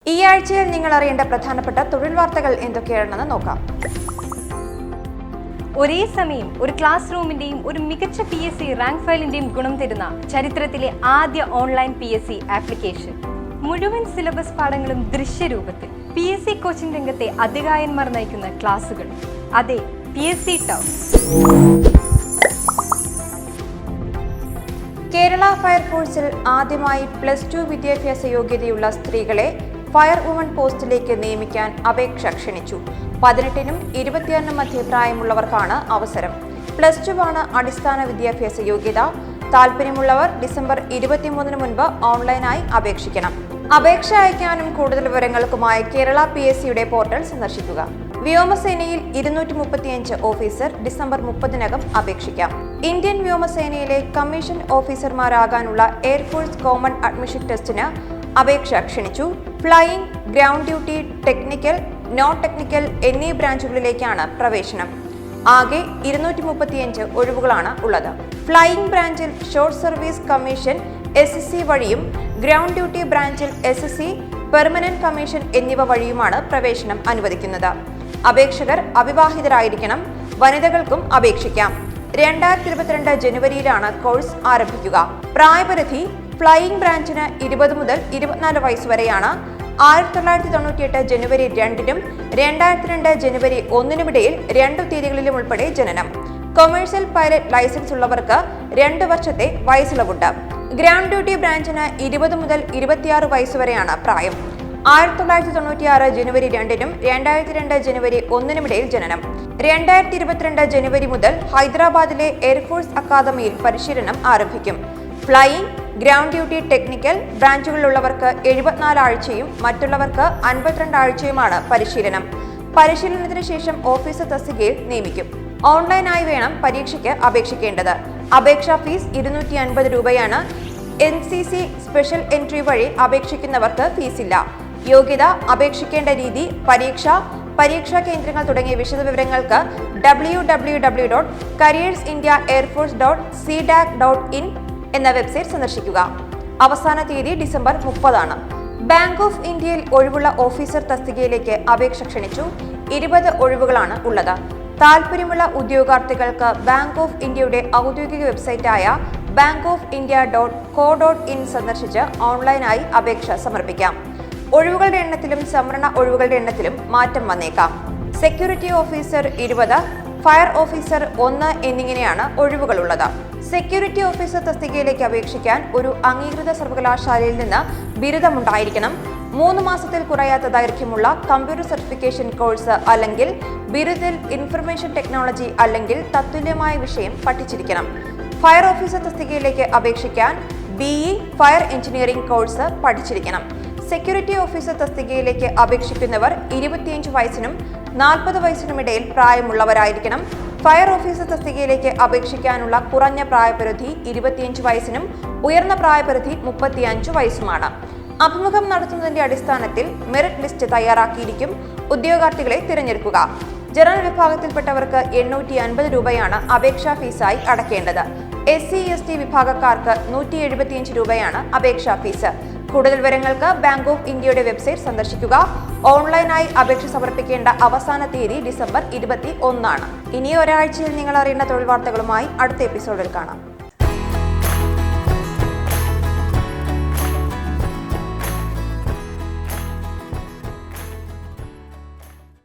ഈ ആഴ്ചയിൽ നിങ്ങൾ അറിയേണ്ട പ്രധാനപ്പെട്ട തൊഴിൽ വാർത്തകൾ എന്തൊക്കെയാണെന്ന് നോക്കാം. ഒരേ സമയം ഒരു ക്ലാസ് റൂമിന്റെയും ഒരു മികച്ച PSC റാങ്ക് ഫയലിന്റെയും ഗുണം തരുന്ന ചരിത്രത്തിലെ ആദ്യ ഓൺലൈൻ PSC ആപ്ലിക്കേഷൻ. മുഴുവൻ സിലബസ് പാഠങ്ങളും ദൃശ്യരൂപത്തിൽ. PSC കോച്ചിംഗ് രംഗത്തെ അധികായന്മാർ നയിക്കുന്ന ക്ലാസുകൾ. അതെ, PSCtalks. കേരള ഫയർഫോഴ്സിൽ ആദ്യമായി +2 വിദ്യാഭ്യാസ യോഗ്യതയുള്ള സ്ത്രീകളെ ഫയർ വുമൺ പോസ്റ്റിലേക്ക് നിയമിക്കാൻ അപേക്ഷ ക്ഷണിച്ചു. 18നും 26നും മധ്യ പ്രായമുള്ളവർക്കാണ് അവസരം. +2 ആണ് അടിസ്ഥാന വിദ്യാഭ്യാസ യോഗ്യത. താല്പര്യമുള്ളവർ ഡിസംബർ 23 മുൻപ് ഓൺലൈനായി അപേക്ഷിക്കണം. അപേക്ഷ അയക്കാനും കൂടുതൽ വിവരങ്ങൾക്കുമായി കേരള PSCയുടെ പോർട്ടൽ സന്ദർശിക്കുക. വ്യോമസേനയിൽ 235 ഓഫീസർ ഡിസംബർ 30-നകം അപേക്ഷിക്കാം. ഇന്ത്യൻ വ്യോമസേനയിലെ കമ്മീഷൻ ഓഫീസർമാരാകാനുള്ള എയർഫോഴ്സ് കോമൺ അഡ്മിഷൻ ടെസ്റ്റിന് അപേക്ഷ ക്ഷണിച്ചു. Flying, ground duty, technical, non technical എന്നീ ബ്രാഞ്ചുകളിലേക്കാണ് പ്രവേശനം. ആകെ 235 ഒഴിവുകളാണ് ഉള്ളത്. ഫ്ലൈയിംഗ് ബ്രാഞ്ചിൽ ഷോർട്ട് സർവീസ് കമ്മീഷൻ SSC വഴിയും ഗ്രൗണ്ട് ഡ്യൂട്ടി ബ്രാഞ്ചിൽ SSC, പെർമനന്റ് കമ്മീഷൻ എന്നിവ വഴിയുമാണ് പ്രവേശനം അനുവദിക്കുന്നത്. അപേക്ഷകർ അവിവാഹിതരായിരിക്കണം. വനിതകൾക്കും അപേക്ഷിക്കാം. 2022 ജനുവരിയിലാണ് കോഴ്സ് ആരംഭിക്കുക. പ്രായപരിധി ഫ്ലൈയിംഗ് ബ്രാഞ്ചിന് 20 മുതൽ 24 വയസ്സ് വരെയാണ്. 1998 ജനുവരി 2-നും 2002 ജനുവരി 1-നുമിടയിൽ 2 തീയതികളിലും ഉൾപ്പെടെ ജനനം. കൊമേഴ്സ്യൽ പൈലറ്റ് ലൈസൻസ് ഉള്ളവർക്ക് 2 വർഷത്തെ വയസ്സിളവുണ്ട്. ഗ്രൗണ്ട് ഡ്യൂട്ടി ബ്രാഞ്ചിന് 20 മുതൽ 26 വയസ്സ് വരെയാണ് പ്രായം. 1996 ജനുവരി 2-നും 2002 ജനുവരി 1-നുമിടയിൽ ജനനം. 2022 ജനുവരി മുതൽ ഹൈദരാബാദിലെ എയർഫോഴ്സ് അക്കാദമിയിൽ പരിശീലനം ആരംഭിക്കും. ഫ്ലൈയിംഗ്, ഗ്രൗണ്ട് ഡ്യൂട്ടി, ടെക്നിക്കൽ ബ്രാഞ്ചുകളിലുള്ളവർക്ക് 74 ആഴ്ചയും മറ്റുള്ളവർക്ക് 52 ആഴ്ചയുമാണ് പരിശീലനം. പരിശീലനത്തിന് ശേഷം ഓഫീസർ തസ്തികയിൽ നിയമിക്കും. ഓൺലൈനായി വേണം പരീക്ഷയ്ക്ക് അപേക്ഷിക്കേണ്ടത്. അപേക്ഷാ ഫീസ് 250 രൂപയാണ്. NCC സ്പെഷ്യൽ എൻട്രി വഴി അപേക്ഷിക്കുന്നവർക്ക് ഫീസില്ല. യോഗ്യത, അപേക്ഷിക്കേണ്ട രീതി, പരീക്ഷാ കേന്ദ്രങ്ങൾ തുടങ്ങിയ വിശദവിവരങ്ങൾക്ക് www.careersindiaairforce.cdac.in എന്ന വെബ്സൈറ്റ് സന്ദർശിക്കുക. അവസാന തീയതി ഡിസംബർ 30 ആണ്. ബാങ്ക് ഓഫ് ഇന്ത്യയിൽ ഒഴിവുള്ള ഓഫീസർ തസ്തികയിലേക്ക് അപേക്ഷ ക്ഷണിച്ചു. 20 ഒഴിവുകളാണ് ഉള്ളത്. താല്പര്യമുള്ള ഉദ്യോഗാർത്ഥികൾക്ക് ബാങ്ക് ഓഫ് ഇന്ത്യയുടെ ഔദ്യോഗിക വെബ്സൈറ്റായ bankofindia.co.in സന്ദർശിച്ച് ഓൺലൈനായി അപേക്ഷ സമർപ്പിക്കാം. ഒഴിവുകളുടെ എണ്ണത്തിലും സംവരണ ഒഴിവുകളുടെ എണ്ണത്തിലും മാറ്റം വന്നേക്കാം. സെക്യൂരിറ്റി ഓഫീസർ 20, ഫയർ ഓഫീസർ 1 എന്നിങ്ങനെയാണ് ഒഴിവുകളുള്ളത്. സെക്യൂരിറ്റി ഓഫീസർ തസ്തികയിലേക്ക് അപേക്ഷിക്കാൻ ഒരു അംഗീകൃത സർവകലാശാലയിൽ നിന്ന് ബിരുദമുണ്ടായിരിക്കണം. 3 മാസത്തിൽ കുറയാത്ത ദൈർഘ്യമുള്ള കമ്പ്യൂട്ടർ സർട്ടിഫിക്കേഷൻ കോഴ്സ് അല്ലെങ്കിൽ ബിരുദിൽ ഇൻഫർമേഷൻ ടെക്നോളജി അല്ലെങ്കിൽ തത്തുല്യമായ വിഷയം പഠിച്ചിരിക്കണം. ഫയർ ഓഫീസർ തസ്തികയിലേക്ക് അപേക്ഷിക്കാൻ BE ഫയർ എഞ്ചിനീയറിംഗ് കോഴ്സ് പഠിച്ചിരിക്കണം. സെക്യൂരിറ്റി ഓഫീസർ തസ്തികയിലേക്ക് അപേക്ഷിക്കുന്നവർ 25 വയസ്സിനും 40 വയസ്സിനുമിടയിൽ പ്രായമുള്ളവരായിരിക്കണം. ഫയർ ഓഫീസർ തസ്തികയിലേക്ക് അപേക്ഷിക്കാനുള്ള കുറഞ്ഞ പ്രായപരിധി 25 വയസ്സിനും ഉയർന്ന പ്രായപരിധി 35 വയസ്സുമാണ്. അഭിമുഖം നടത്തുന്നതിന്റെ അടിസ്ഥാനത്തിൽ മെറിറ്റ് ലിസ്റ്റ് തയ്യാറാക്കിയിരിക്കും. ഉദ്യോഗാർത്ഥികളെ തിരഞ്ഞെടുക്കുക. ജനറൽ വിഭാഗത്തിൽപ്പെട്ടവർക്ക് 850 രൂപയാണ് അപേക്ഷാ ഫീസായി അടയ്ക്കേണ്ടത്. SC/ST വിഭാഗക്കാർക്ക് 175 രൂപയാണ് അപേക്ഷാ ഫീസ്. കൂടുതൽ വിവരങ്ങൾക്ക് ബാങ്ക് ഓഫ് ഇന്ത്യയുടെ വെബ്സൈറ്റ് സന്ദർശിക്കുക. ഓൺലൈനായി അപേക്ഷ സമർപ്പിക്കേണ്ട അവസാന തീയതി ഡിസംബർ 21 ആണ്. ഇനി ഒരാഴ്ചയിൽ നിങ്ങൾ അറിയേണ്ട തൊഴിൽ വാർത്തകളുമായി അടുത്ത എപ്പിസോഡിൽ കാണാം.